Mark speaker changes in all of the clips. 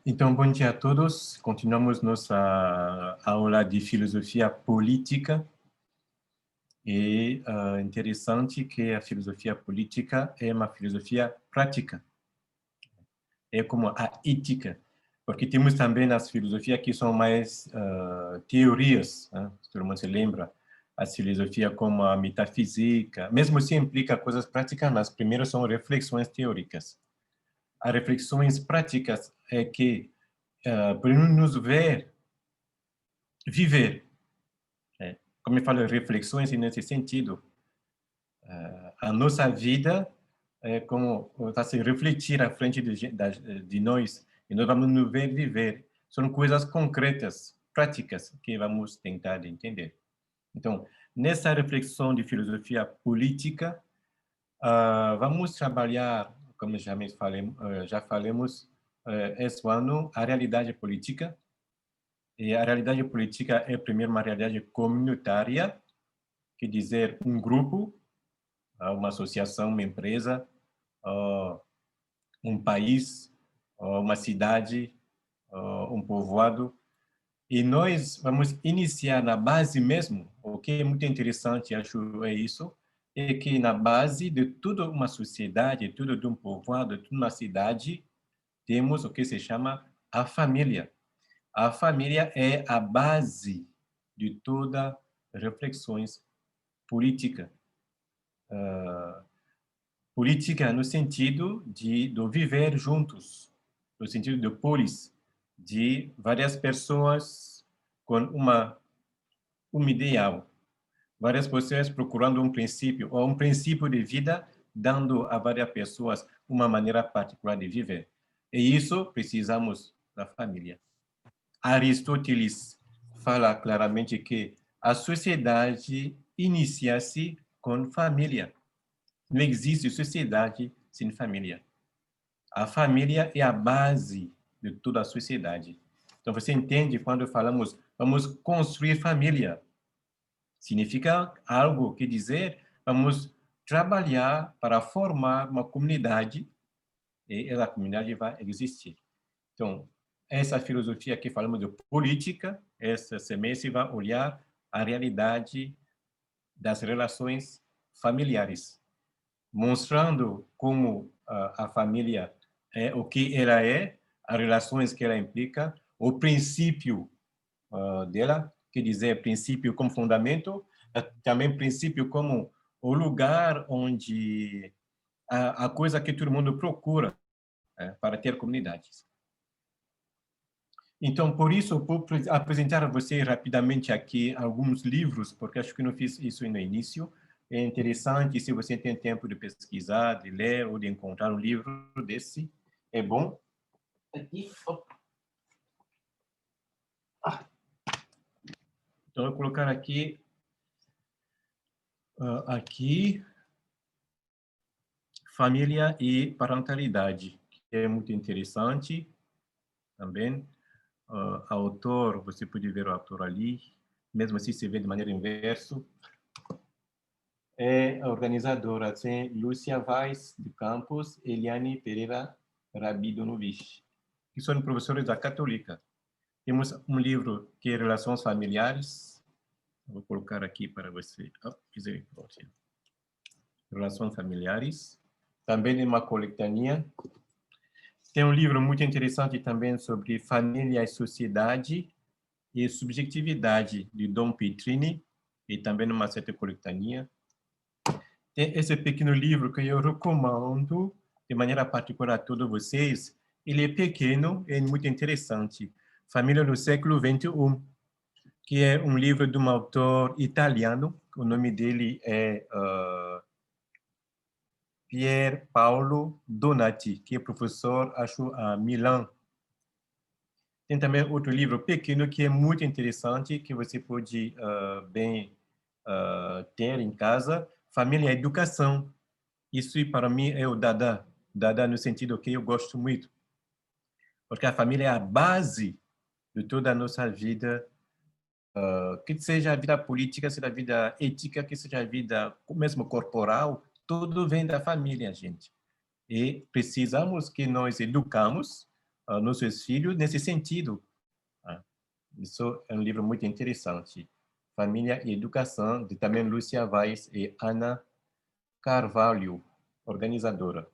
Speaker 1: Então, bom dia a todos. Continuamos nossa aula de filosofia política. E interessante que a filosofia política é uma filosofia prática. É como a ética. Porque temos também as filosofias que são mais teorias, né? Todo mundo se lembra. A filosofia como a metafísica, mesmo se implica coisas práticas, mas primeiro são reflexões teóricas. As reflexões práticas é que podemos nos ver viver. Como eu falo, reflexões nesse sentido. A nossa vida é como está se refletir à frente de nós e nós vamos nos ver viver. São coisas concretas, práticas, que vamos tentar entender. Então, nessa reflexão de filosofia política, vamos trabalhar, como já falamos, esse ano, a realidade política. E a realidade política é, primeiro, uma realidade comunitária, quer dizer, um grupo, uma associação, uma empresa, um país, uma cidade, um povoado. E nós vamos iniciar na base mesmo, o que é muito interessante, acho, é isso, é que na base de toda uma sociedade, tudo de um povoado, de uma cidade, temos o que se chama a família. A família é a base de toda reflexões política. Política no sentido do viver juntos, no sentido de polis, de várias pessoas com um ideal, várias pessoas procurando um princípio, ou um princípio de vida, dando a várias pessoas uma maneira particular de viver. E isso precisamos da família. Aristóteles fala claramente que a sociedade inicia-se com família. Não existe sociedade sem família. A família é a base de toda a sociedade. Então, você entende quando falamos vamos construir família. Significa algo que dizer vamos trabalhar para formar uma comunidade e essa comunidade vai existir. Então, essa filosofia que falamos de política, esse semestre vai olhar a realidade das relações familiares, mostrando como a família é o que ela é, as relações que ela implica, o princípio dela, quer dizer, princípio como fundamento, também princípio como o lugar onde a coisa que todo mundo procura para ter comunidades. Então, por isso, vou apresentar a você rapidamente aqui alguns livros, porque acho que não fiz isso no início. É interessante, se você tem tempo de pesquisar, de ler ou de encontrar um livro desse, é bom. Aqui, então, eu vou colocar aqui, Família e Parentalidade, que é muito interessante também. Autor, você pode ver o autor ali, mesmo assim se vê de maneira inversa. É a organizadora, tem Lúcia Vaz de Campos, Eliane Pereira Rabidonovich, que são professores da Católica. Temos um livro que é Relações Familiares, vou colocar aqui para você. Relações Familiares. Também é uma coletânea. Tem um livro muito interessante também sobre família e sociedade e subjetividade, de Dom Petrini, e também uma certa coletânea. Tem esse pequeno livro que eu recomendo de maneira particular a todos vocês. Ele é pequeno e muito interessante. Família no século XXI, que é um livro de um autor italiano. O nome dele é Pier Paolo Donati, que é professor, acho, a Milão. Tem também outro livro pequeno que é muito interessante, que você pode ter em casa, Família e Educação. Isso, para mim, é o Dada. Dada no sentido que eu gosto muito. Porque a família é a base de toda a nossa vida, que seja a vida política, seja a vida ética, que seja a vida mesmo corporal, tudo vem da família, gente. E precisamos que nós educamos nossos filhos nesse sentido. Isso é um livro muito interessante. Família e Educação, de também Lúcia Weiss e Ana Carvalho, organizadora.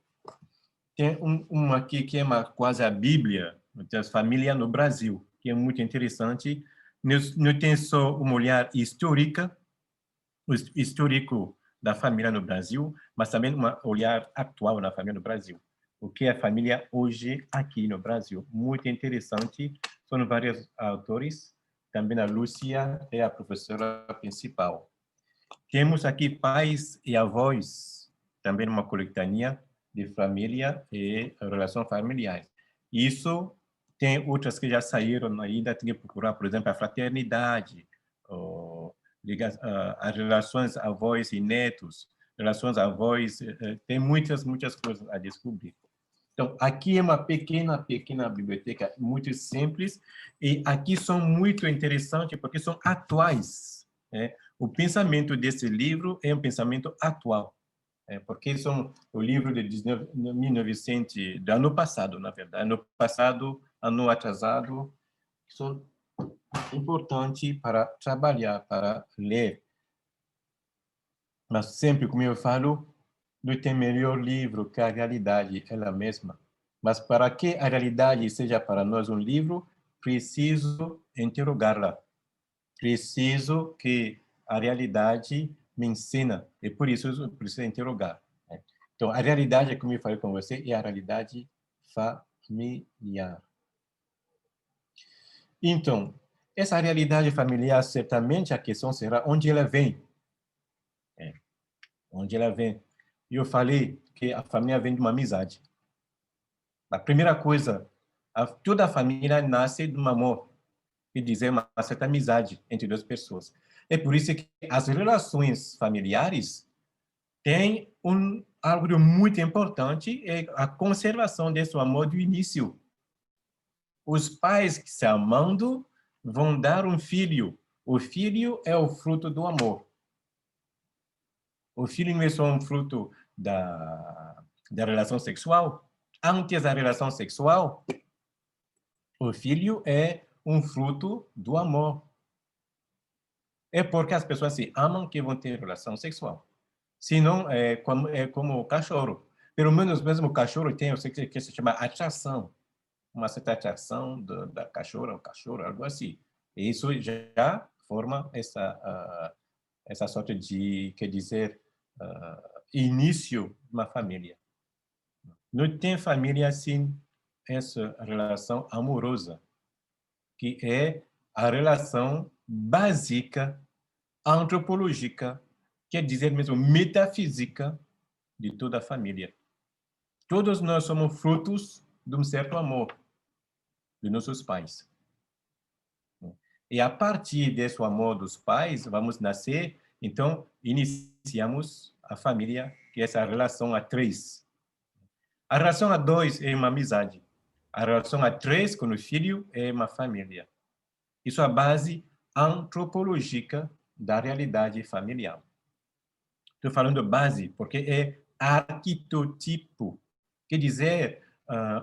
Speaker 1: Tem uma aqui que é quase a Bíblia das famílias no Brasil, que é muito interessante. Não tem só uma olhar histórico da família no Brasil, mas também um olhar atual na família no Brasil. O que é a família hoje aqui no Brasil. Muito interessante. São vários autores. Também a Lúcia é a professora principal. Temos aqui pais e avós, também uma coletânea de família e relações familiares. Isso tem outras que já saíram ainda, tem que procurar, por exemplo, a fraternidade, as relações avós e netos, relações avós, tem muitas coisas a descobrir. Então, aqui é uma pequena biblioteca, muito simples, e aqui são muito interessantes porque são atuais. Né? O pensamento desse livro é um pensamento atual, porque são o livro de 1900, do ano passado, na verdade, ano passado, ano atrasado, são importantes para trabalhar, para ler. Mas sempre, como eu falo, não tem melhor livro que a realidade ela mesma. Mas para que a realidade seja para nós um livro, preciso interrogá-la. Preciso que a realidade me ensina. E por isso eu preciso interrogar. Então, a realidade, como eu falei com você, é a realidade familiar. Então, essa realidade familiar, certamente a questão será onde ela vem. Onde ela vem. Eu falei que a família vem de uma amizade. A primeira coisa, toda a família nasce de um amor, quer dizer, uma certa amizade entre duas pessoas. É por isso que as relações familiares têm algo de muito importante, é a conservação desse amor do início. Os pais que se amando vão dar um filho. O filho é o fruto do amor. O filho não é só um fruto da relação sexual. Antes da relação sexual, o filho é um fruto do amor. É porque as pessoas se amam que vão ter relação sexual. Senão, é como o cachorro. Pelo menos mesmo o cachorro tem, eu sei que se chama atração. Uma certa atração da cachorra ao cachorro, algo assim. E isso já forma essa sorte de, quer dizer, início de uma família. Não tem família sem essa relação amorosa, que é a relação básica, antropológica, quer dizer mesmo metafísica de toda a família. Todos nós somos frutos de um certo amor de nossos pais. E a partir desse amor dos pais, vamos nascer, então iniciamos a família, que é essa relação a três. A relação a dois é uma amizade. A relação a três com o filho é uma família. Isso é a base antropológica da realidade familiar. Estou falando base porque é arquétipo, quer dizer,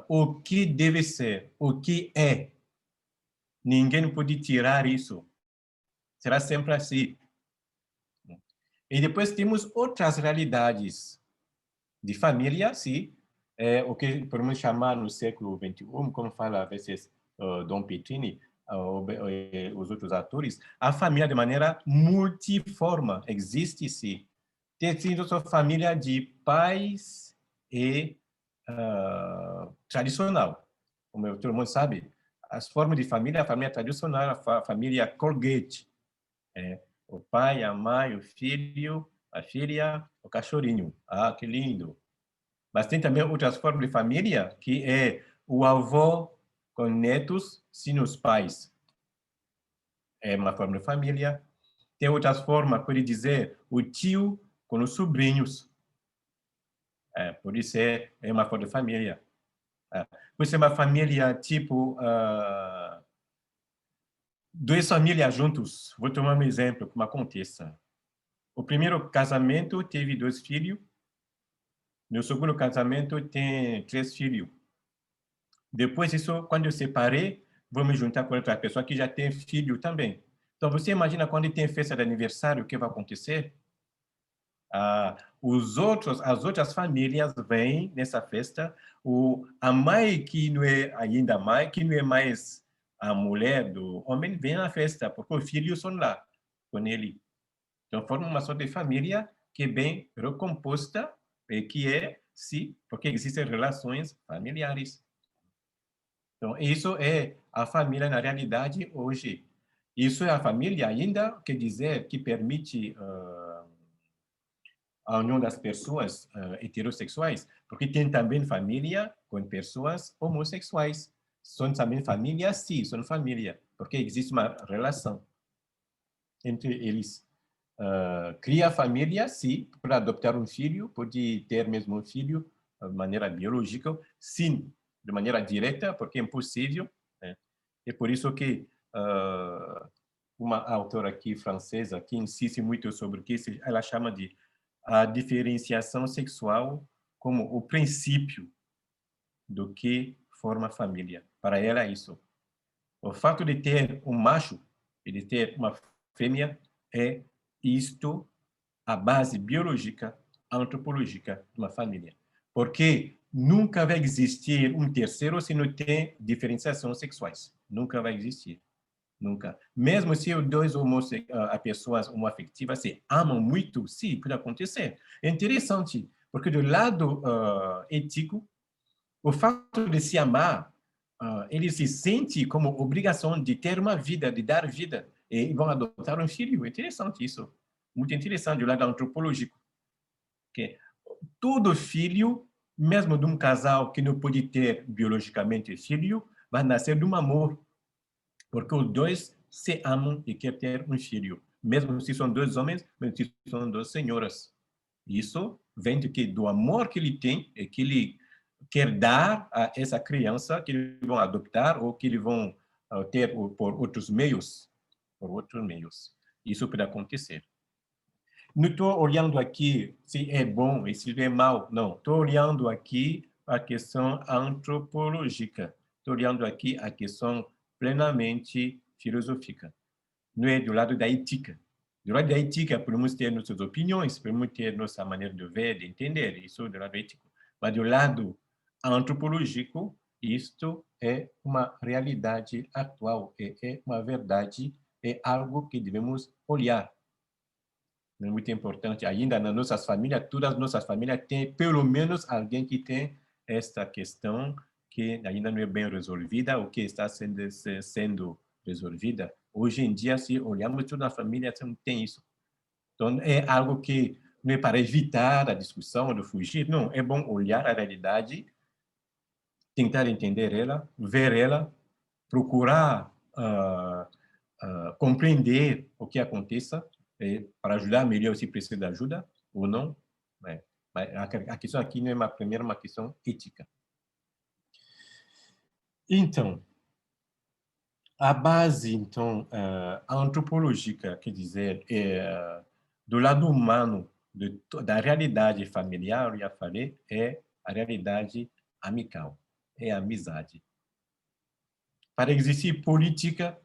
Speaker 1: o que deve ser, o que é. Ninguém pode tirar isso. Será sempre assim. E depois temos outras realidades de família, sim, o que podemos chamar no século XXI, como fala às vezes Dom Petrini, os outros atores, a família de maneira multiforme existe, sim. Tem sido sua família de pais e tradicional, como todo mundo sabe. As formas de família, a família tradicional, a família Colgate, o pai, a mãe, o filho, a filha, o cachorrinho. Ah, que lindo! Mas tem também outras formas de família, que é o avô com netos sem os pais. É uma forma de família. Tem outras formas, pode dizer, o tio com os sobrinhos. Por isso é uma forma de família. Por isso é uma família tipo duas famílias juntos. Vou tomar um exemplo, como acontece. O primeiro casamento teve 2 filhos. No segundo casamento tem 3 filhos. Depois, isso, quando eu separei, vou me juntar com outra pessoa que já tem filho também. Então, você imagina quando tem festa de aniversário, o que vai acontecer? As outras famílias vêm nessa festa, a mãe que não é ainda mãe, que não é mais a mulher do homem, vem na festa, porque os filhos são lá com ele. Então, forma uma sorte de família que é bem recomposta, e que é, sim, porque existem relações familiares. Então, isso é a família na realidade hoje. Isso é a família ainda, quer dizer, que permite a união das pessoas heterossexuais, porque tem também família com pessoas homossexuais. São também famílias, sim, são família, porque existe uma relação entre eles. Cria família, sim, para adoptar um filho, pode ter mesmo um filho de maneira biológica, sim, de maneira direta, porque é impossível. Né? É por isso que uma autora aqui francesa que insiste muito sobre o que ela chama de a diferenciação sexual como o princípio do que forma a família. Para ela é isso. O fato de ter um macho e de ter uma fêmea é isto a base biológica, antropológica de uma família. Porque nunca vai existir um terceiro se não tem diferenciações sexuais. Nunca vai existir. Nunca. Mesmo se os dois pessoas homoafetivas se amam muito, sim, pode acontecer. É interessante, porque do lado ético, o fato de se amar, ele se sente como obrigação de ter uma vida, de dar vida, e vão adotar um filho. É interessante isso. Muito interessante do lado antropológico. Que todo filho, mesmo de um casal que não pode ter biologicamente filho, vai nascer de um amor, porque os dois se amam e querem ter um filho, mesmo se são dois homens, mesmo se são duas senhoras. Isso vem do amor que ele tem e que ele quer dar a essa criança que eles vão adoptar ou que eles vão ter por outros meios, por outros meios. Isso pode acontecer. Não estou olhando aqui se é bom e se é mal, não. Estou olhando aqui a questão antropológica. Estou olhando aqui a questão plenamente filosófica. Não é do lado da ética. Do lado da ética, podemos ter nossas opiniões, podemos ter nossa maneira de ver, de entender, isso do lado ético. Mas do lado antropológico, isto é uma realidade atual, é uma verdade, é algo que devemos olhar. É muito importante. Ainda nas nossas famílias, todas as nossas famílias têm pelo menos alguém que tem esta questão que ainda não é bem resolvida ou que está sendo resolvida. Hoje em dia, se olhamos toda a família, tem isso. Então, é algo que não é para evitar a discussão, de fugir, não. É bom olhar a realidade, tentar entender ela, ver ela, procurar compreender o que aconteça para ajudar melhor se precisa de ajuda ou não. Né? Mas a questão aqui não é uma questão ética. Então, a base, então, antropológica, quer dizer, do lado humano, da realidade familiar, eu já falei, é a realidade amical, é a amizade. Para existir política,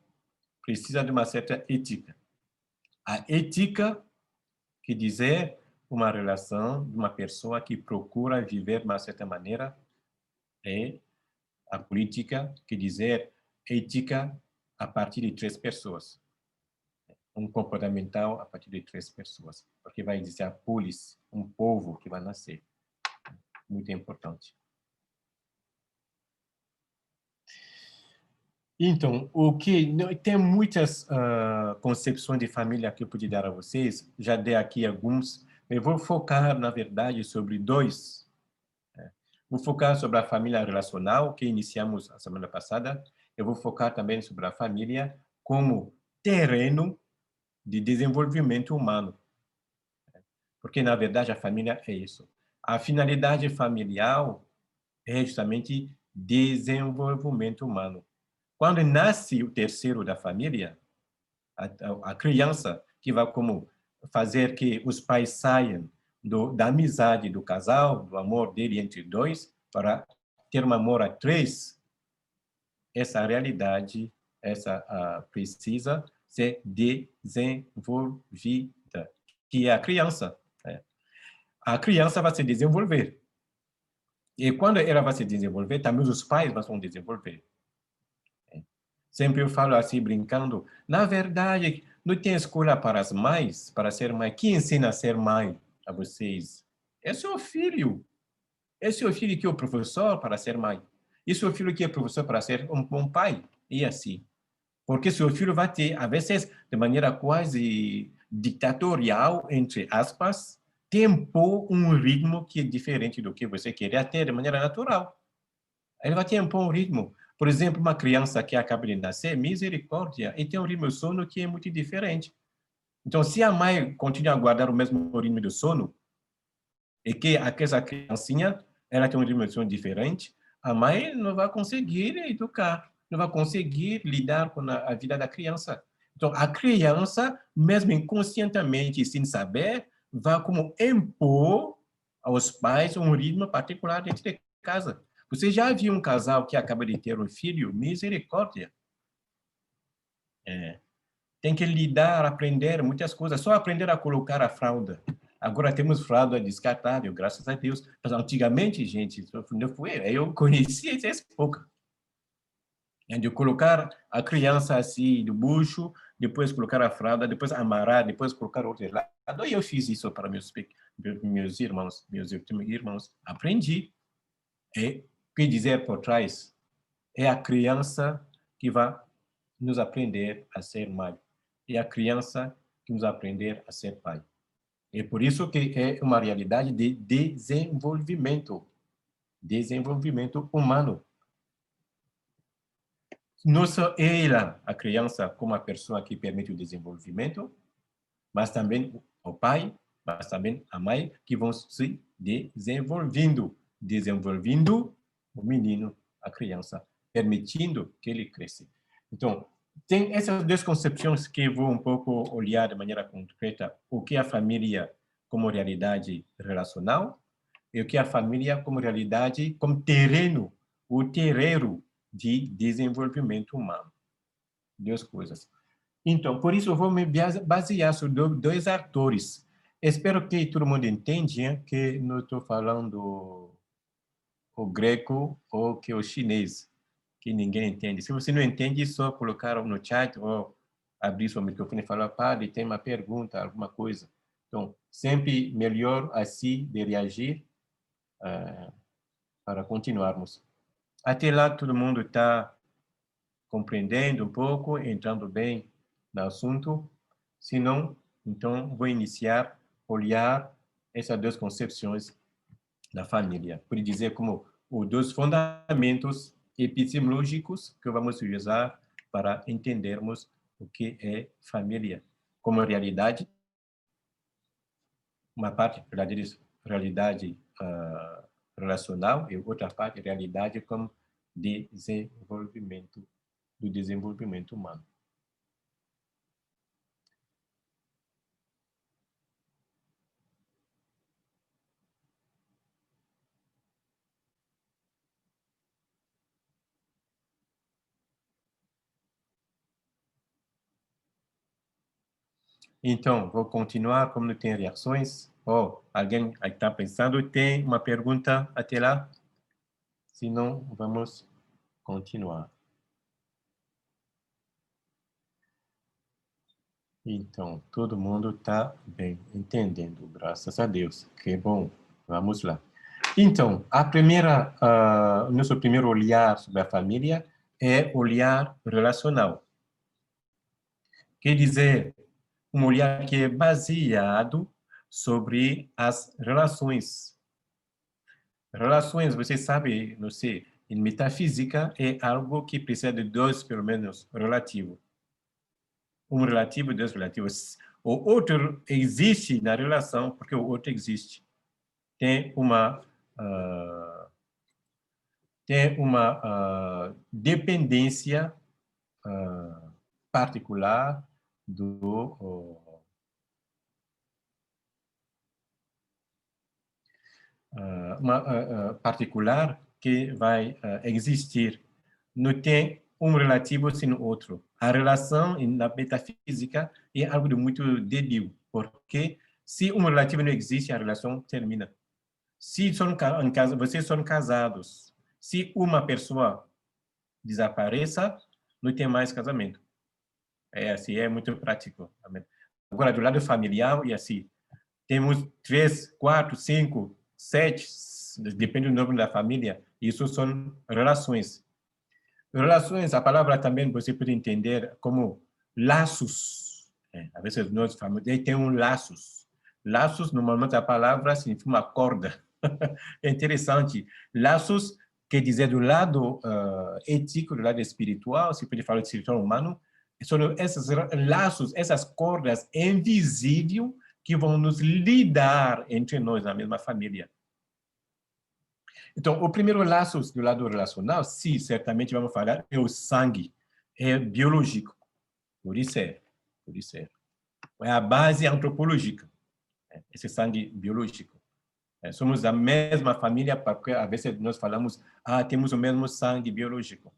Speaker 1: precisa de uma certa ética. A ética quer dizer uma relação de uma pessoa que procura viver de uma certa maneira, é a política, quer dizer ética a partir de três pessoas. Um comportamental a partir de três pessoas, porque vai existir a polis, um povo que vai nascer. Muito importante. Então, tem muitas concepções de família que eu pude dar a vocês, já dei aqui alguns, eu vou focar, na verdade, sobre dois. Vou focar sobre a família relacional, que iniciamos a semana passada. Eu vou focar também sobre a família como terreno de desenvolvimento humano. Porque, na verdade, a família é isso. A finalidade familiar é justamente desenvolvimento humano. Quando nasce o terceiro da família, a criança que vai como fazer que os pais saiam da amizade do casal, do amor dele entre dois, para ter um amor a três, essa realidade, precisa ser desenvolvida, que é a criança. Né? A criança vai se desenvolver. E quando ela vai se desenvolver, também os pais vão se desenvolver. Sempre eu falo assim, brincando, na verdade, não tem escola para as mães, para ser mãe. Quem ensina a ser mãe a vocês? É seu filho. É seu filho que é o professor para ser mãe. E seu filho que é professor para ser um bom pai. E assim. Porque seu filho vai ter, às vezes, de maneira quase ditatorial, entre aspas, impor um ritmo que é diferente do que você queria ter de maneira natural. Ele vai ter um ritmo. Por exemplo, uma criança que acaba de nascer, misericórdia, e tem um ritmo de sono que é muito diferente. Então, se a mãe continuar a guardar o mesmo ritmo de sono, e que aquela criancinha, ela tem um ritmo de sono diferente, a mãe não vai conseguir educar, não vai conseguir lidar com a vida da criança. Então, a criança, mesmo inconscientemente, sem saber, vai como impor aos pais um ritmo particular dentro de casa. Você já viu um casal que acaba de ter um filho? Misericórdia. É. Tem que lidar, aprender muitas coisas. Só aprender a colocar a fralda. Agora temos fralda descartável, graças a Deus. Mas antigamente, gente, não foi, eu conhecia essa época. De colocar a criança assim do bucho, depois colocar a fralda, depois amarrar, depois colocar outro lado. E eu fiz isso para meus irmãos. Aprendi. E o que dizer por trás? É a criança que vai nos aprender a ser mãe. É a criança que nos aprender a ser pai. É por isso que é uma realidade de desenvolvimento humano. Não só ela, a criança, como a pessoa que permite o desenvolvimento, mas também o pai, mas também a mãe, que vão se desenvolvendo o menino, a criança, permitindo que ele cresça. Então, tem essas duas concepções que eu vou um pouco olhar de maneira concreta, o que é a família como realidade relacional e o que é a família como realidade, como terreno, o terreiro de desenvolvimento humano. Duas coisas. Então, por isso, eu vou me basear sobre dois atores. Espero que todo mundo entenda que não estou falando o greco ou que o chinês, que ninguém entende. Se você não entende, só colocar no chat ou abrir seu microfone e falar, padre, tem uma pergunta, alguma coisa. Então, sempre melhor assim de reagir para continuarmos. Até lá, todo mundo está compreendendo um pouco, entrando bem no assunto. Se não, então vou iniciar a olhar essas duas concepções da família, por dizer como os dois fundamentos epistemológicos que vamos usar para entendermos o que é família como realidade, uma parte realidade relacional e outra parte realidade como desenvolvimento do desenvolvimento humano. Então, vou continuar, como não tem reações. Oh, alguém está pensando, tem uma pergunta até lá? Se não, vamos continuar. Então, todo mundo está bem entendendo, graças a Deus. Que bom, vamos lá. Então, nosso primeiro olhar sobre a família é olhar relacional. Quer dizer, um olhar que é baseado sobre as relações. Relações, você sabe, não sei, em metafísica é algo que precisa de dois, pelo menos, relativos. Um relativo e dois relativos. O outro existe na relação porque o outro existe. Tem uma dependência particular particular que vai existir. Não tem um relativo sem o outro. A relação na metafísica é algo de muito débil, porque se um relativo não existe, a relação termina. Se vocês são casados, se uma pessoa desapareça, não tem mais casamento. É assim, é muito prático. Agora, do lado familiar, é assim, temos 3, 4, 5, 7, depende do nome da família, isso são relações. Relações, a palavra também você pode entender como laços. Às vezes nós falamos, tem laços. Laços, normalmente a palavra significa uma corda. É interessante. Laços quer dizer do lado ético, do lado espiritual, se pode falar de espiritual humano, são esses laços, essas cordas invisíveis que vão nos lidar entre nós na mesma família. Então, o primeiro laço do lado relacional, sim, certamente vamos falar, é o sangue, é biológico, por isso é. É a base antropológica, esse sangue biológico. Somos da mesma família, porque às vezes nós falamos, temos o mesmo sangue biológico.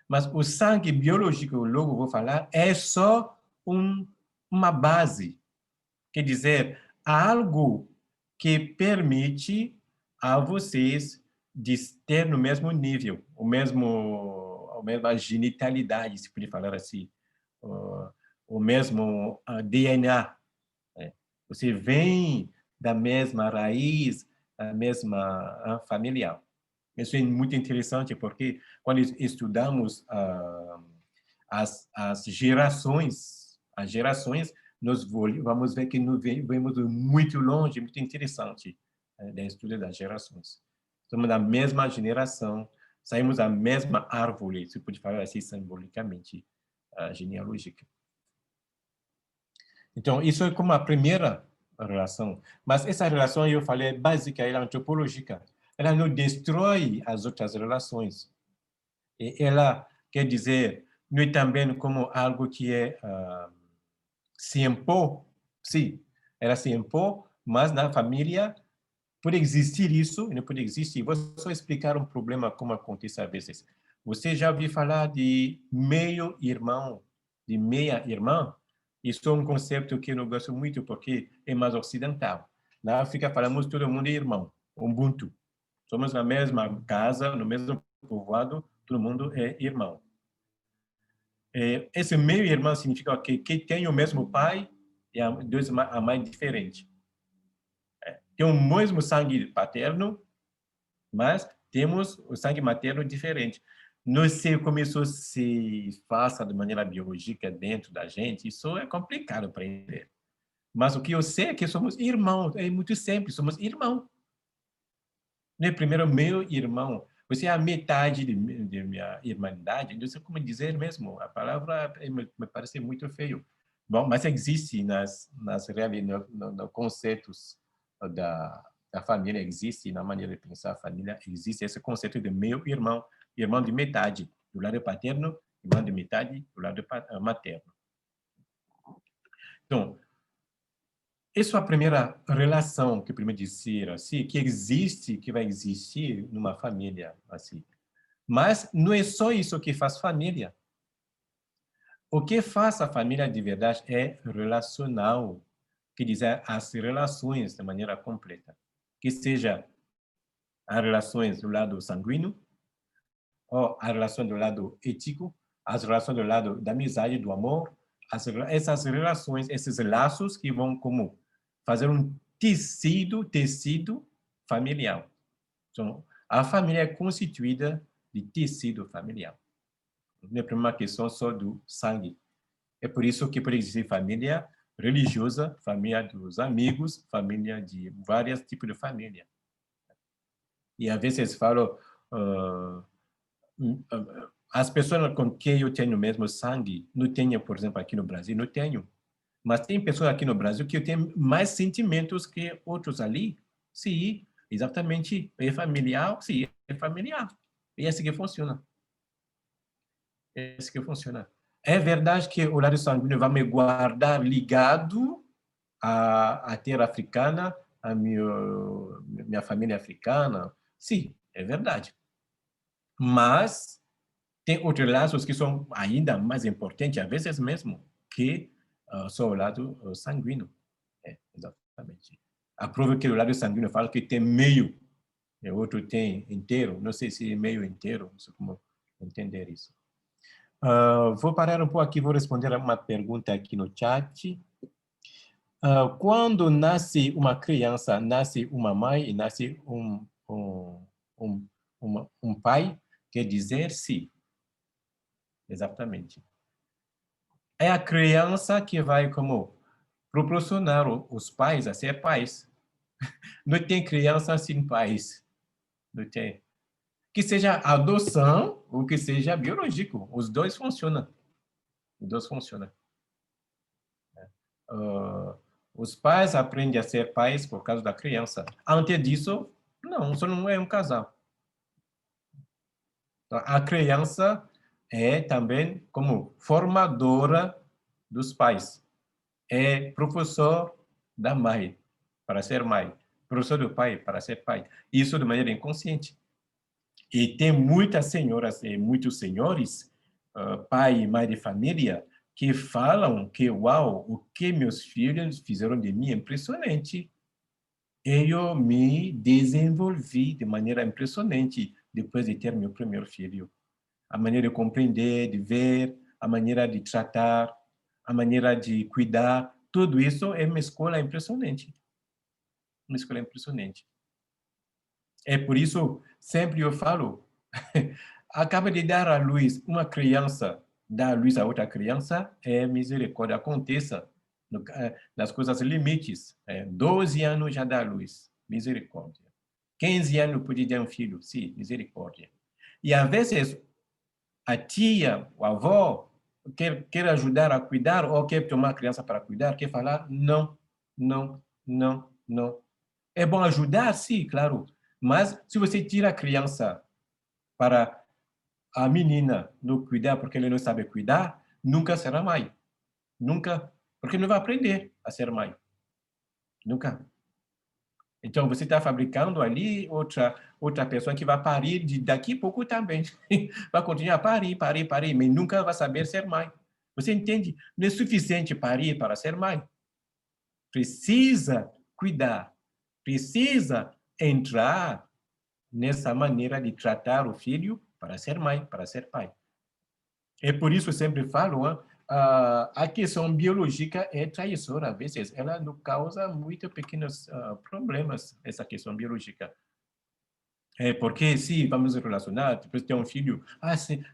Speaker 1: Mas o sangue biológico, logo vou falar, é só uma base. Quer dizer, algo que permite a vocês de ter no mesmo nível, a mesma genitalidade, se pode falar assim, o mesmo DNA. Você vem da mesma raiz, da mesma familiar. Isso é muito interessante, porque quando estudamos as gerações, nós vamos ver que nós vemos muito longe, muito interessante da estudo das gerações. Somos da mesma geração, saímos da mesma árvore, se pode falar assim simbolicamente, genealógica. Então, isso é como a primeira relação. Mas essa relação, eu falei, básica, ela é antropológica. Ela não destrói as outras relações. E ela quer dizer, não é também como algo que se impõe. Sim, ela se impõe, mas na família pode existir isso e não pode existir. Vou só explicar um problema como acontece às vezes. Você já ouviu falar de meio-irmão, de meia-irmã? Isso é um conceito que eu não gosto muito porque é mais ocidental. Na África falamos todo mundo é irmão, Ubuntu. Somos na mesma casa, no mesmo povoado, todo mundo é irmão. Esse meio-irmão significa que tem o mesmo pai e a mãe diferente. Tem o mesmo sangue paterno, mas temos o sangue materno diferente. Não sei como isso se faça de maneira biológica dentro da gente, isso é complicado para entender. Mas o que eu sei é que somos irmãos, é muito simples, somos irmãos. Né? Primeiro, meu irmão, você é a metade de minha irmandade, não sei como dizer mesmo, a palavra me parece muito feio. Bom, mas existe nas no conceitos da família, existe na maneira de pensar a família, existe esse conceito de meu irmão, irmão de metade, do lado paterno, irmão de metade, do lado materno. Então, essa é a primeira relação que primeiro dizer assim, que existe, que vai existir numa família assim. Mas não é só isso que faz família. O que faz a família de verdade é relacional, que diz as relações de maneira completa, que seja as relações do lado sanguíneo, ou a relação do lado ético, as relações do lado da amizade, do amor, essas relações, esses laços que vão como fazer um tecido familiar. Então, a família é constituída de tecido familiar. Não é uma questão só do sangue. É por isso que pode existir família religiosa, família dos amigos, família de vários tipos de família. E às vezes falo, as pessoas com quem eu tenho o mesmo sangue, não tenho, por exemplo, aqui no Brasil, não tenho. Mas tem pessoas aqui no Brasil que têm mais sentimentos que outros ali. Sim, exatamente. É familiar? Sim, é familiar. E é assim que funciona. É assim que funciona. É verdade que o lado sanguíneo vai me guardar ligado à terra africana, à minha família africana. Sim, é verdade. Mas Tem outros laços que são ainda mais importantes, às vezes mesmo, que só o lado sanguíneo. Exatamente. A prova que o lado sanguíneo fala que tem meio, e o outro tem inteiro. Não sei se é meio inteiro, não sei como entender isso. Vou parar um pouco aqui, vou responder a uma pergunta aqui no chat. Quando nasce uma criança, nasce uma mãe e nasce um pai, quer dizer sim. Exatamente. É a criança que vai como proporcionar os pais a ser pais. Não tem criança sem pais. Não tem. Que seja adoção ou que seja biológico. Os dois funcionam. Os dois funcionam. Os pais aprendem a ser pais por causa da criança. Antes disso, não, isso não é um casal. Então, a criança é também como formadora dos pais. É professor da mãe, para ser mãe. Professor do pai, para ser pai. Isso de maneira inconsciente. E tem muitas senhoras e muitos senhores, pai e mãe de família, que falam que, uau, o que meus filhos fizeram de mim é impressionante. Eu me desenvolvi de maneira impressionante depois de ter meu primeiro filho. A maneira de compreender, de ver, a maneira de tratar, a maneira de cuidar, tudo isso é uma escola impressionante. Uma escola impressionante. É por isso, sempre eu falo, acaba de dar à luz uma criança, dar à luz a outra criança, é misericórdia, aconteça nas coisas limites. 12 anos já dá à luz, misericórdia. 15 anos pode ter um filho, sim, misericórdia. E às vezes a tia, o avô, quer ajudar a cuidar ou quer tomar a criança para cuidar, quer falar, não, não, não, não. É bom ajudar, sim, claro, mas se você tira a criança para a menina não cuidar porque ele não sabe cuidar, nunca será mãe. Nunca, porque não vai aprender a ser mãe. Nunca. Então, você está fabricando ali outra pessoa que vai parir daqui a pouco também. Vai continuar a parir, parir, parir, mas nunca vai saber ser mãe. Você entende? Não é suficiente parir para ser mãe. Precisa cuidar. Precisa entrar nessa maneira de tratar o filho para ser mãe, para ser pai. É por isso que eu sempre falo, a questão biológica é traiçoura, às vezes. Ela nos causa muitos pequenos problemas, essa questão biológica. É porque se vamos relacionar, depois tem um filho,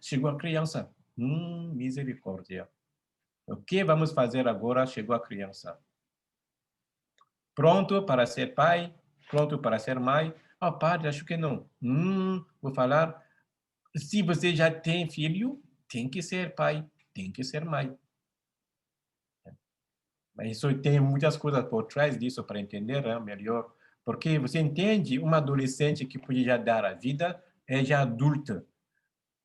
Speaker 1: chegou a criança, misericórdia. O que vamos fazer agora? Chegou a criança. Pronto para ser pai, pronto para ser mãe. Padre, acho que não. Vou falar, se você já tem filho, tem que ser pai, tem que ser mãe. Mas isso tem muitas coisas por trás disso para entender melhor. Porque você entende, uma adolescente que podia já dar a vida é já adulta.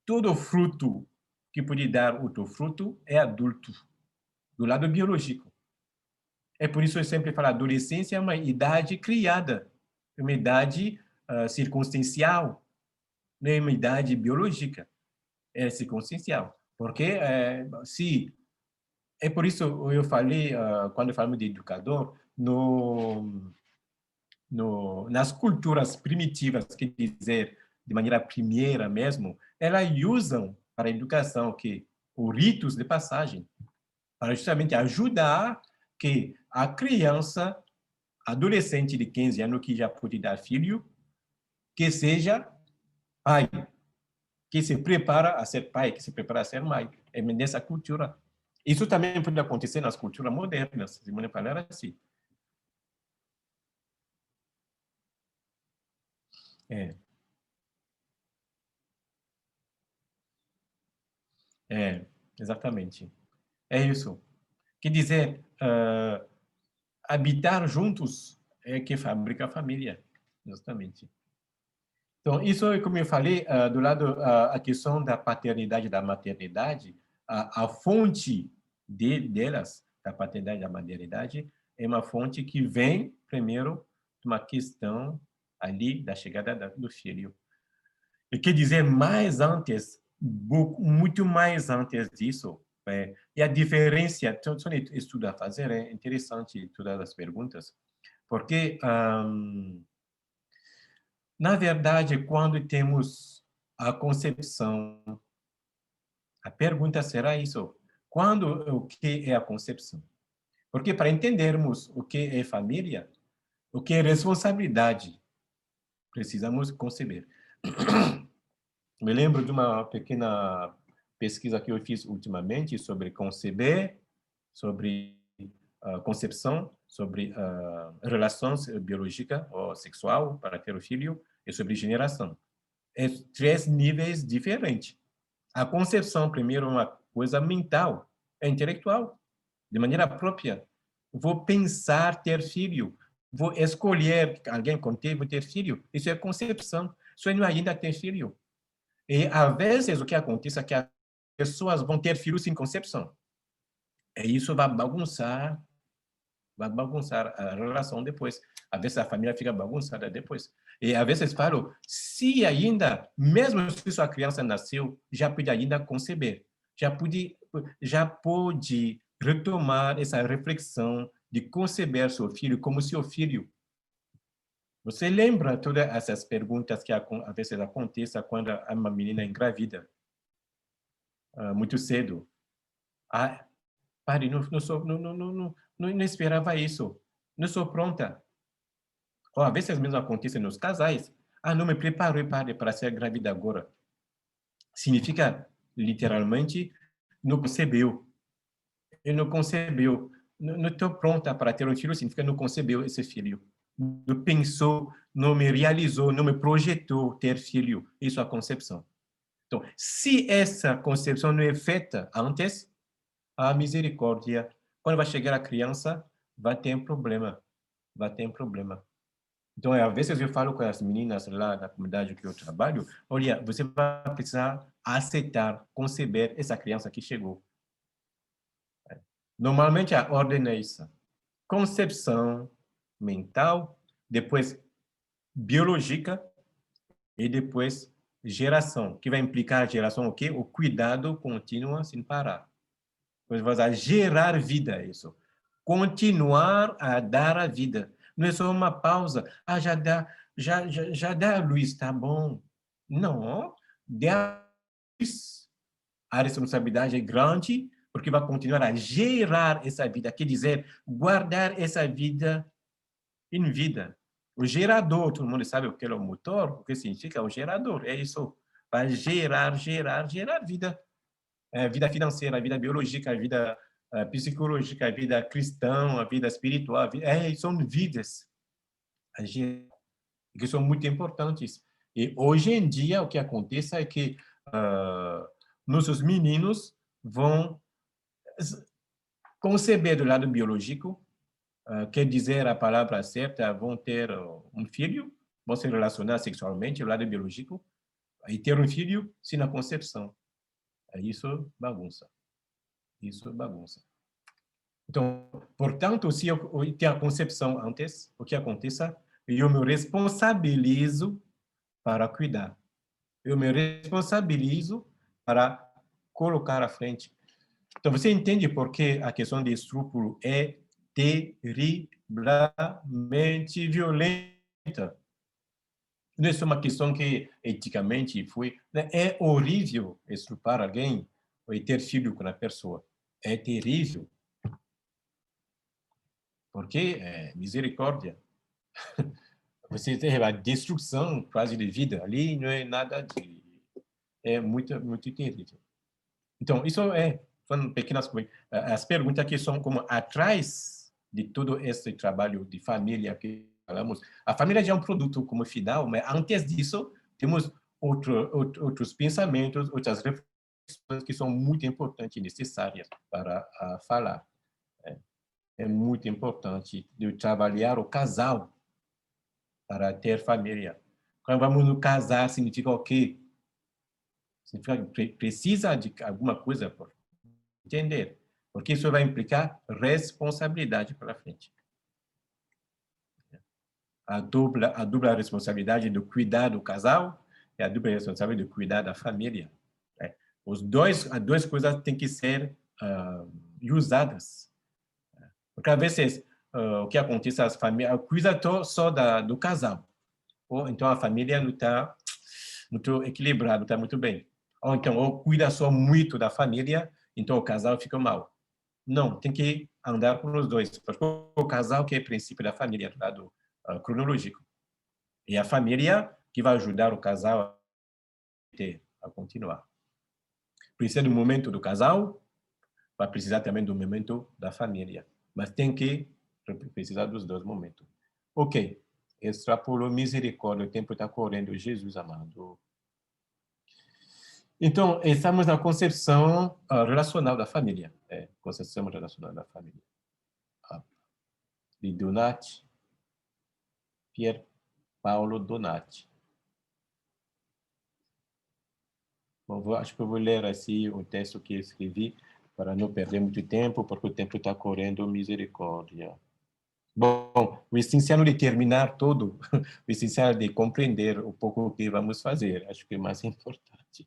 Speaker 1: Todo fruto que pode dar outro fruto é adulto, do lado biológico. É por isso que eu sempre falo, a adolescência é uma idade criada, é uma idade circunstancial, não é uma idade biológica, é circunstancial. Porque se é por isso eu falei, quando falamos de educador, nas culturas primitivas, quer dizer, de maneira primeira mesmo, elas usam para a educação que os ritos de passagem, para justamente ajudar que a criança, adolescente de 15 anos que já pode dar filho, que seja pai, que se prepara a ser pai, que se prepara a ser mãe. É nessa cultura. Isso também pode acontecer nas culturas modernas, de maneira falar assim. É, exatamente. É isso. Quer dizer, habitar juntos é que fabrica a família, justamente. Então, isso é como eu falei, do lado a questão da paternidade e da maternidade, a fonte delas, da paternidade e da maternidade, é uma fonte que vem, primeiro, de uma questão ali da chegada do filho. E quer dizer, mais antes muito mais antes disso. E a diferença, são estudo a fazer, é interessante todas as perguntas, porque, na verdade, quando temos a concepção, a pergunta será isso: quando, o que é a concepção? Porque para entendermos o que é família, o que é responsabilidade, precisamos conceber. Me lembro de uma pequena pesquisa que eu fiz ultimamente sobre conceber, sobre concepção, sobre relações biológica ou sexual para ter o filho e sobre geração. É 3 níveis diferentes. A concepção, primeiro, é uma coisa mental, é intelectual, de maneira própria. Vou pensar ter filho, vou escolher alguém com quem vou ter filho. Isso é concepção. Sonho ainda ter filho. E, às vezes, o que acontece é que as pessoas vão ter filhos sem concepção. E isso vai bagunçar a relação depois. Às vezes, a família fica bagunçada depois. E, às vezes, falo, se ainda, mesmo se sua criança nasceu, já pode ainda conceber. Já pode retomar essa reflexão de conceber seu filho como seu filho. Você lembra todas essas perguntas que às vezes acontecem quando uma menina engravida? Muito cedo. Ah, pare, não esperava isso. Não sou pronta. Ou às vezes mesmo acontece nos casais. Não me preparei para ser grávida agora. Significa, literalmente, não concebeu. Eu não concebeu. Não estou pronta para ter um filho, significa não concebeu esse filho. Não pensou, não me realizou, não me projetou ter filho. Isso é a concepção. Então, se essa concepção não é feita antes, a misericórdia, quando vai chegar a criança, vai ter um problema. Vai ter um problema. Então, às vezes eu falo com as meninas lá na comunidade que eu trabalho, olha, você vai precisar aceitar, conceber essa criança que chegou. Normalmente a ordem é isso. Concepção mental, depois biológica e depois geração, que vai implicar a geração o quê? O cuidado contínuo sem parar. Depois vai gerar vida, isso. Continuar a dar a vida. Não é só uma pausa. Já dá, Luiz, tá bom. Não, dá a responsabilidade é grande, porque vai continuar a gerar essa vida, quer dizer, guardar essa vida em vida. O gerador, todo mundo sabe o que é o motor, o que significa o gerador, é isso. Vai gerar vida. Vida financeira, a vida biológica, a vida psicológica, a vida cristã, a vida espiritual, são vidas que são muito importantes. E hoje em dia o que acontece é que nossos meninos vão conceber do lado biológico, quer dizer a palavra certa, vão ter um filho, vão se relacionar sexualmente do lado biológico, e ter um filho sem a concepção. Isso bagunça. Isso bagunça. Então, portanto, se eu tenho a concepção antes, o que aconteça, eu me responsabilizo para cuidar. Eu me responsabilizo para colocar à frente. Então, você entende por que a questão de estupro é terrivelmente violenta? Não é só uma questão que eticamente foi... É horrível estuprar alguém e ter filho com a pessoa. É terrível. Porque misericórdia. Você tem a destruição quase de vida ali, não é nada de... É muito terrível. Então, isso são pequenas coisas. As perguntas que são como atrás de todo esse trabalho de família que falamos. A família já é um produto como final, mas antes disso, temos outros pensamentos, outras reflexões que são muito importantes e necessárias para falar. É muito importante de trabalhar o casal para ter família. Quando vamos nos casar, significa o quê? Significa que precisa de alguma coisa por entender, porque isso vai implicar responsabilidade para frente. A dupla responsabilidade de cuidar do casal e a dupla responsabilidade de cuidar da família. As duas coisas têm que ser usadas. Porque, às vezes, o que acontece, as famílias cuidam só do casal. Ou então a família não está muito equilibrada, não está muito bem. Ou então, ou cuida só muito da família, então o casal fica mal. Não, tem que andar com os dois. Porque o casal que é o princípio da família, do lado cronológico. E a família que vai ajudar o casal a continuar. Precisa do momento do casal, vai precisar também do momento da família. Mas tem que precisar dos dois momentos. Ok. Extrapolou misericórdia, o tempo está correndo, Jesus amado. Então, estamos na concepção relacional da família. Concepção relacional da família. De Donati, Pier Paolo Donati. Bom, acho que eu vou ler assim o texto que escrevi para não perder muito tempo, porque o tempo está correndo, misericórdia. Bom, o essencial de terminar tudo, o essencial de compreender um pouco o que vamos fazer, acho que é mais importante.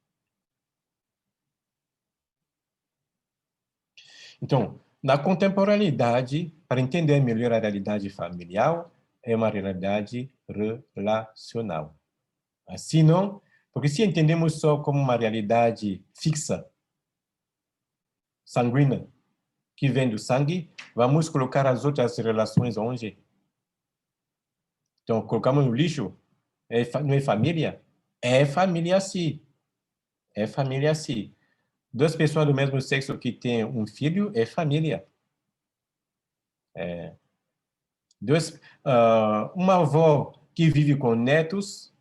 Speaker 1: Então, na contemporaneidade, para entender melhor a realidade familiar, é uma realidade relacional. Assim não, porque se entendemos só como uma realidade fixa, sanguínea, que vem do sangue, vamos colocar as outras relações onde? Então, colocamos no lixo? Não é família? É família sim. É família sim. Duas pessoas do mesmo sexo que têm um filho é família. Uma avó que vive com netos,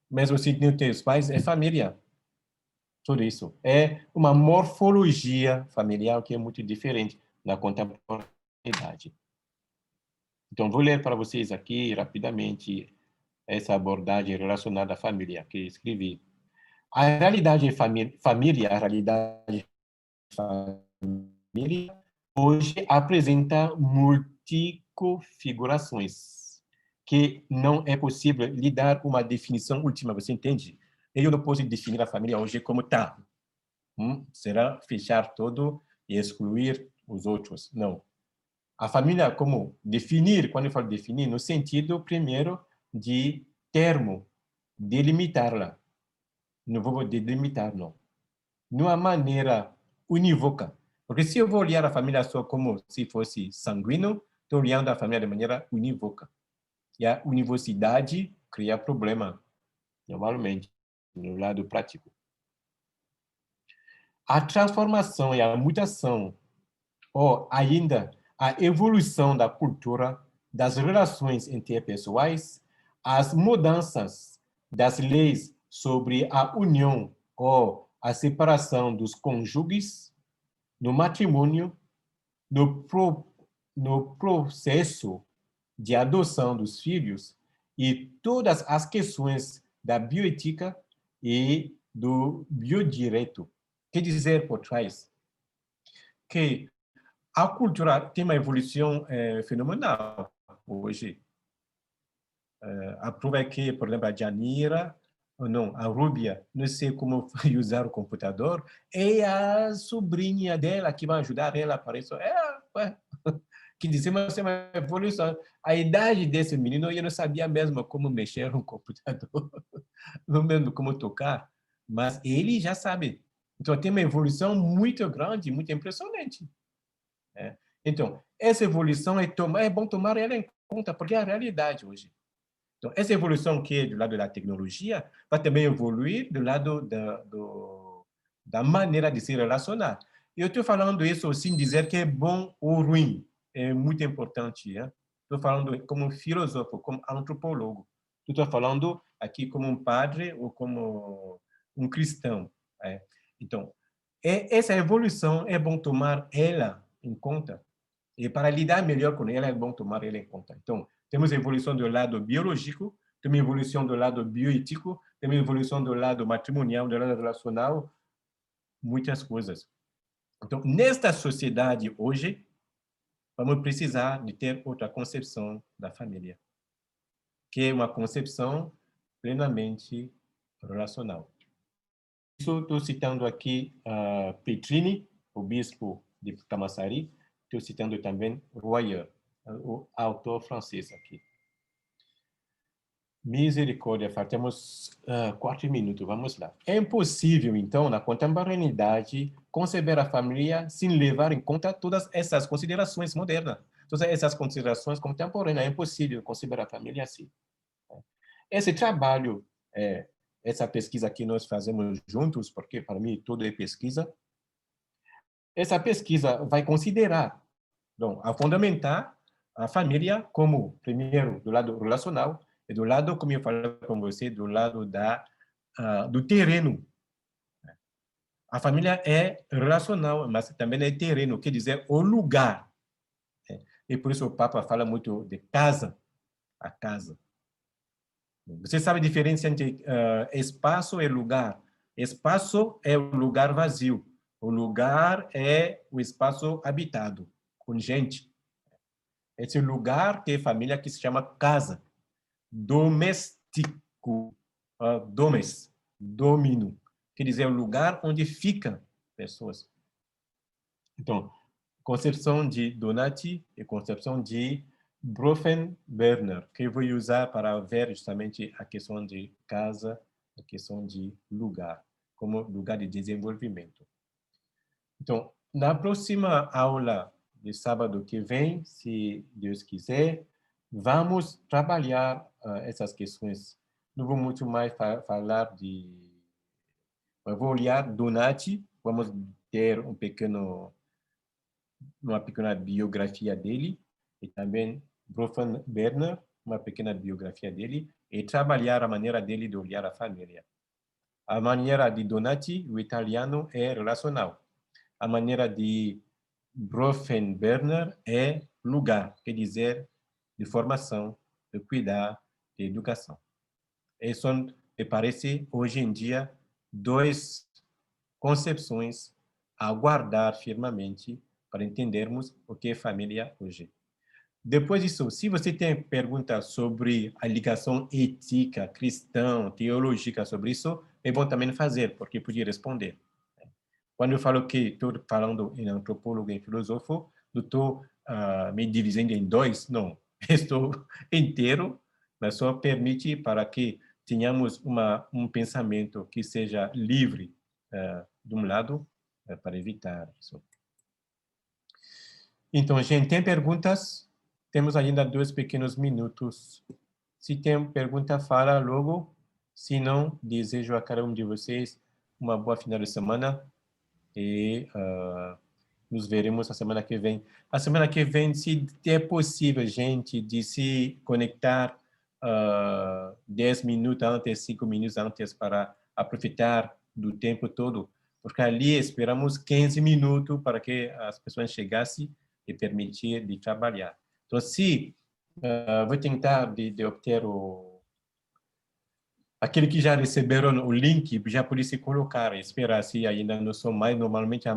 Speaker 1: mesmo se não tem os pais, é família. Tudo isso. É uma morfologia familiar que é muito diferente na contemporaneidade. Então, vou ler para vocês aqui rapidamente essa abordagem relacionada à família que escrevi. A realidade família, a realidade família, hoje apresenta multiconfigurações que não é possível lhe dar uma definição última, você entende? Eu não posso definir a família hoje como está. Será fechar tudo e excluir os outros. Não. A família, como definir, quando eu falo definir, no sentido, primeiro, de termo, delimitar-la. Não vou delimitar, não. Numa maneira unívoca. Porque se eu vou olhar a família só como se fosse sanguíneo, estou olhando a família de maneira unívoca. E a univocidade cria problema, normalmente, no lado prático. A transformação e a mutação, ou ainda a evolução da cultura, das relações interpessoais, as mudanças das leis sobre a união ou a separação dos cônjuges, no matrimônio, no processo de adoção dos filhos e todas as questões da bioética e do biodireito. Quer dizer, por trás, que a cultura tem uma evolução fenomenal hoje. A prova é que, por exemplo, a Janira, ou não, a Rúbia, não sei como usar o computador, é a sobrinha dela que vai ajudar ela para isso. Que dizer, mas é uma evolução. A idade desse menino, eu não sabia mesmo como mexer no computador, não mesmo como tocar, mas ele já sabe. Então, tem uma evolução muito grande, muito impressionante. Então, essa evolução é bom tomar ela em conta, porque é a realidade hoje. Então, essa evolução que é do lado da tecnologia vai também evoluir do lado da maneira de se relacionar. Eu estou falando isso sem dizer que é bom ou ruim. É muito importante. Estou falando como filósofo, como antropólogo. Estou falando aqui como um padre ou como um cristão. Então, essa evolução é bom tomar ela em conta. E para lidar melhor com ela, é bom tomar ela em conta. Então, temos evolução do lado biológico, temos evolução do lado bioético, temos evolução do lado matrimonial, do lado relacional, muitas coisas. Então, nesta sociedade hoje, vamos precisar de ter outra concepção da família, que é uma concepção plenamente relacional. Estou citando aqui Petrini, o bispo de Camaçari. Estou citando também Royer, o autor francês aqui. Misericórdia, temos 4 minutos, vamos lá. É impossível, então, na contemporaneidade, conceber a família sem levar em conta todas essas considerações modernas. Todas essas considerações contemporâneas, é impossível conceber a família assim. Esse trabalho, essa pesquisa que nós fazemos juntos, porque para mim tudo é pesquisa, essa pesquisa vai considerar, então, a fundamentar a família como, primeiro, do lado relacional, e do lado, como eu falei com você, do lado do terreno. A família é relacional, mas também é terreno, quer dizer, o lugar. E por isso o Papa fala muito de casa, a casa. Você sabe a diferença entre espaço e lugar? Espaço é o lugar vazio. O lugar é o espaço habitado, com gente. Esse lugar que é família que se chama casa. Domestico, domino, quer dizer, o lugar onde ficam pessoas. Então, concepção de Donati e concepção de Bronfenberner, que eu vou usar para ver justamente a questão de casa, a questão de lugar, como lugar de desenvolvimento. Então, na próxima aula de sábado que vem, se Deus quiser, vamos trabalhar essas questões. Não vou muito mais falar de... Eu vou olhar Donati, vamos ter uma pequena biografia dele, e também Bronfenberner, uma pequena biografia dele, e trabalhar a maneira dele de olhar a família. A maneira de Donati, o italiano, é relacional. A maneira de Bronfenberner é lugar, quer dizer, de formação, de cuidar, de educação. E são, me parece, hoje em dia, duas concepções a guardar firmemente para entendermos o que é família hoje. Depois disso, se você tem perguntas sobre a ligação ética, cristã, teológica sobre isso, é bom também fazer, porque podia responder. Quando eu falo que estou falando em antropólogo e filósofo, não estou me dividindo em dois, não. Estou inteiro, mas só permite para que tenhamos um pensamento que seja livre de um lado, para evitar isso. Então, gente, tem perguntas? Temos ainda 2 pequenos minutos. Se tem pergunta, fala logo. Se não, desejo a cada um de vocês uma boa final de semana e nos veremos a semana que vem. A semana que vem, se é possível, gente, de se conectar 10 minutos antes, 5 minutos antes para aproveitar do tempo todo, porque ali esperamos 15 minutos para que as pessoas chegassem e permitir de trabalhar. Então, se vou tentar de obter aquele que já receberam o link, já pode se colocar, esperar se ainda não são mais, normalmente a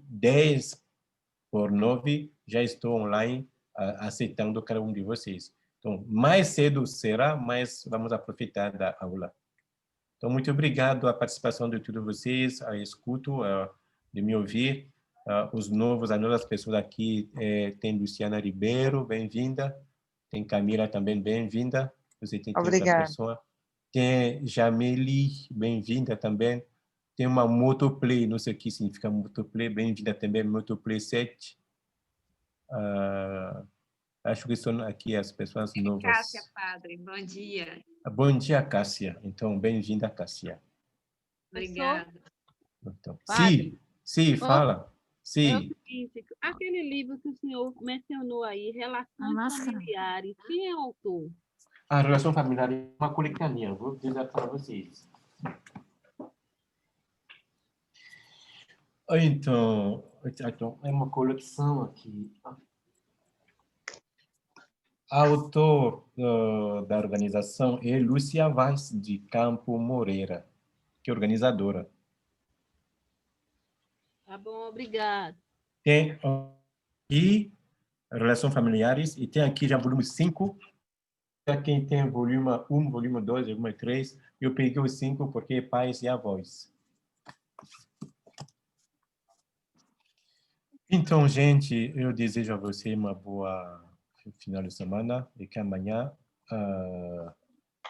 Speaker 1: 10 por 9 já estou online aceitando cada um de vocês. Então, mais cedo será, mais vamos aproveitar da aula. Então, muito obrigado a participação de todos vocês, a escuta, de me ouvir. Os novos, as novas pessoas aqui, tem Luciana Ribeiro, bem-vinda. Tem Camila também, bem-vinda. Você tem outra pessoa. Tem Jameli, bem-vinda também. Tem uma Motoplay, não sei o que significa Motoplay, bem-vinda também, Motoplay 7. Acho que são aqui as pessoas novas.
Speaker 2: Cássia, padre, bom dia.
Speaker 1: Bom dia, Cássia. Então, bem-vinda, Cássia.
Speaker 2: Obrigada.
Speaker 1: Então, sim, fala. Sim.
Speaker 3: É o seguinte, aquele livro que o senhor mencionou aí, Relações Familiares, quem é o autor?
Speaker 1: A relação familiar é uma coletânea, vou dizer para vocês. Então, é uma coleção aqui. Autor da organização é Lúcia Vaz de Campo Moreira, que é organizadora.
Speaker 3: Tá bom, obrigado.
Speaker 1: Tem aqui Relações Familiares, e tem aqui já volume 5. Para quem tem volume 1, volume 2, volume 3, eu peguei os 5 porque é pais e avós. Então, gente, eu desejo a você uma boa final de semana e que amanhã,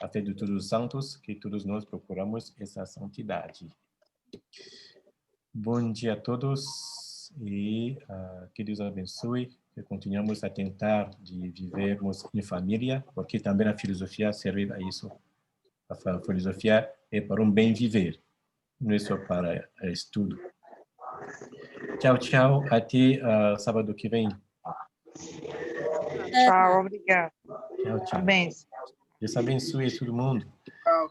Speaker 1: a fé de todos os santos, que todos nós procuramos essa santidade. Bom dia a todos e que Deus abençoe, que continuemos a tentar de vivermos em família, porque também a filosofia serve a isso. A filosofia é para um bem viver, não é só para estudo. Tchau, tchau. Até sábado que vem.
Speaker 4: Tchau, obrigado.
Speaker 1: Tchau, tchau.
Speaker 4: Bem.
Speaker 1: Deus abençoe todo mundo.
Speaker 4: Tchau.